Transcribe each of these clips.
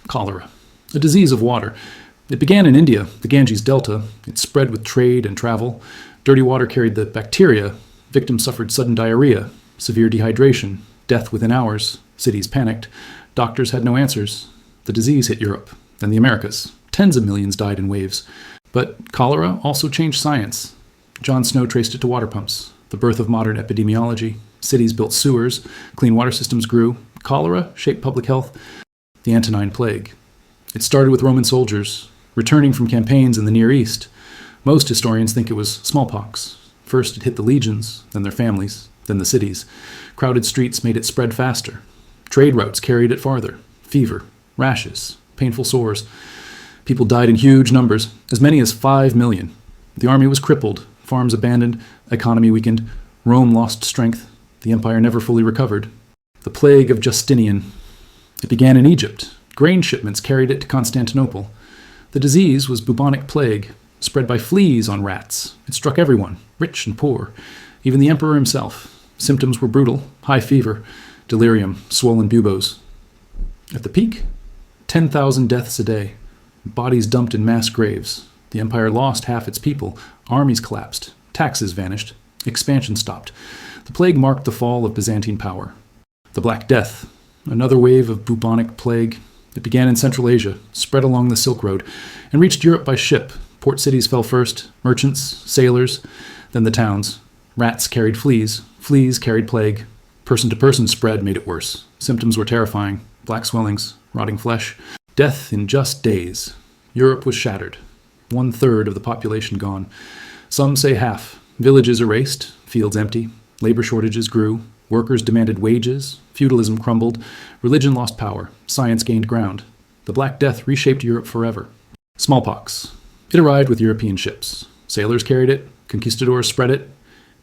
Cholera, a disease of water. It began in India, the Ganges Delta. It spread with trade and travel. Dirty water carried the bacteria. Victims suffered sudden diarrhea, severe dehydration, death within hours. Cities panicked. Doctors had no answers. The disease hit Europe, then the Americas. Tens of millions died in waves. But cholera also changed science. John Snow traced it to water pumps, the birth of modern epidemiology. Cities built sewers, clean water systems grew. Cholera shaped public health. The Antonine Plague. It started with Roman soldiers, returning from campaigns in the Near East. Most historians think it was smallpox. First it hit the legions, then their families, then the cities. Crowded streets made it spread faster. Trade routes carried it farther. Fever, rashes, painful sores. People died in huge numbers, as many as 5 million. The army was crippled, farms abandoned, economy weakened. Rome lost strength. The empire never fully recovered. The plague of Justinian. It began in Egypt. Grain shipments carried it to Constantinople. The disease was bubonic plague, spread by fleas on rats. It struck everyone, rich and poor, even the emperor himself. Symptoms were brutal: high fever, delirium, swollen buboes. At the peak, 10,000 deaths a day, bodies dumped in mass graves. The empire lost half its people, armies collapsed, taxes vanished, expansion stopped. The plague marked the fall of Byzantine power. The Black Death, another wave of bubonic plague. It began in Central Asia, spread along the Silk Road, and reached Europe by ship. Port cities fell first, merchants, sailors, then the towns. Rats carried fleas, fleas carried plague. Person-to-person spread made it worse. Symptoms were terrifying: black swellings, rotting flesh. Death in just days. Europe was shattered. 1/3 of the population gone. Some say half. Villages erased, fields empty. Labor shortages grew. Workers demanded wages. Feudalism crumbled. Religion lost power. Science gained ground. The Black Death reshaped Europe forever. Smallpox. It arrived with European ships. Sailors carried it. Conquistadors spread it.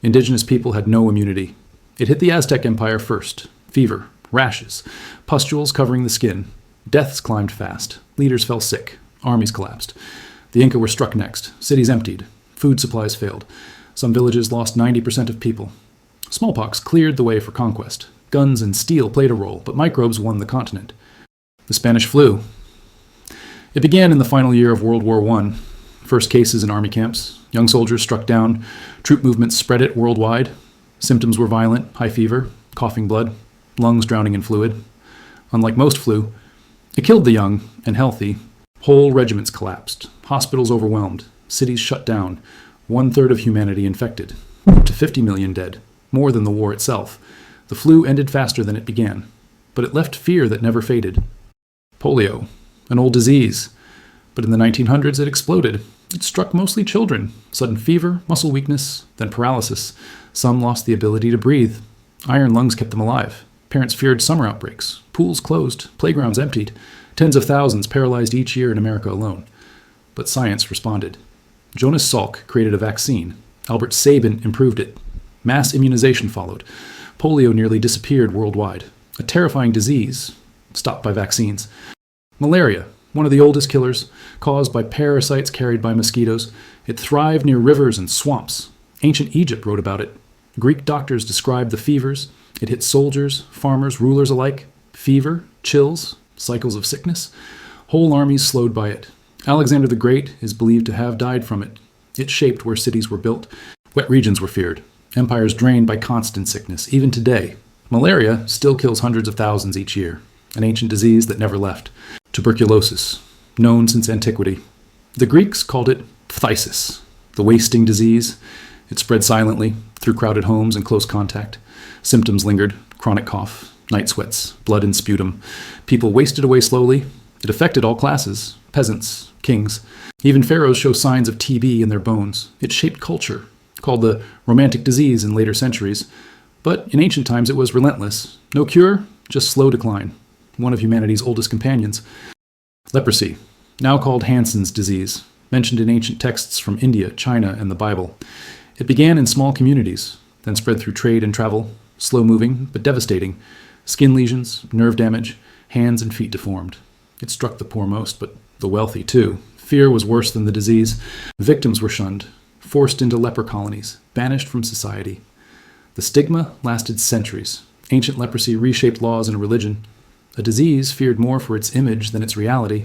Indigenous people had no immunity. It hit the Aztec Empire first. Fever, rashes, pustules covering the skin. Deaths climbed fast. Leaders fell sick. Armies collapsed. The Inca were struck next. Cities emptied. Food supplies failed. Some villages lost 90% of people. Smallpox cleared the way for conquest. Guns and steel played a role, but microbes won the continent. The Spanish flu. It began in the final year of World War I. First cases in army camps. Young soldiers struck down. Troop movements spread it worldwide. Symptoms were violent: high fever, coughing blood, lungs drowning in fluid. Unlike most flu, it killed the young and healthy. Whole regiments collapsed. Hospitals overwhelmed. Cities shut down. 1/3 of humanity infected. Up to 50 million dead. More than the war itself. The flu ended faster than it began, but it left fear that never faded. Polio, an old disease, but in the 1900s it exploded. It struck mostly children. Sudden fever, muscle weakness, then paralysis. Some lost the ability to breathe. Iron lungs kept them alive. Parents feared summer outbreaks. Pools closed. Playgrounds emptied. Tens of thousands paralyzed each year in America alone. But science responded. Jonas Salk created a vaccine. Albert Sabin improved it. Mass immunization followed. Polio nearly disappeared worldwide. A terrifying disease, stopped by vaccines. Malaria, one of the oldest killers, caused by parasites carried by mosquitoes. It thrived near rivers and swamps. Ancient Egypt wrote about it. Greek doctors described the fevers. It hit soldiers, farmers, rulers alike. Fever, chills, cycles of sickness. Whole armies slowed by it. Alexander the Great is believed to have died from it. It shaped where cities were built. Wet regions were feared. Empires drained by constant sickness. Even today, malaria still kills hundreds of thousands each year. An ancient disease that never left. Tuberculosis, known since antiquity. The Greeks called it phthisis, the wasting disease. It spread silently, through crowded homes and close contact. Symptoms lingered: chronic cough, night sweats, blood and sputum. People wasted away slowly. It affected all classes: peasants, kings. Even pharaohs show signs of TB in their bones. It shaped culture, called the Romantic Disease in later centuries. But in ancient times it was relentless. No cure, just slow decline. One of humanity's oldest companions. Leprosy, now called Hansen's disease, mentioned in ancient texts from India, China, and the Bible. It began in small communities, then spread through trade and travel, slow-moving but devastating. Skin lesions, nerve damage, hands and feet deformed. It struck the poor most, but the wealthy too. Fear was worse than the disease. Victims were shunned, forced into leper colonies, banished from society. The stigma lasted centuries. Ancient leprosy reshaped laws and religion. A disease feared more for its image than its reality.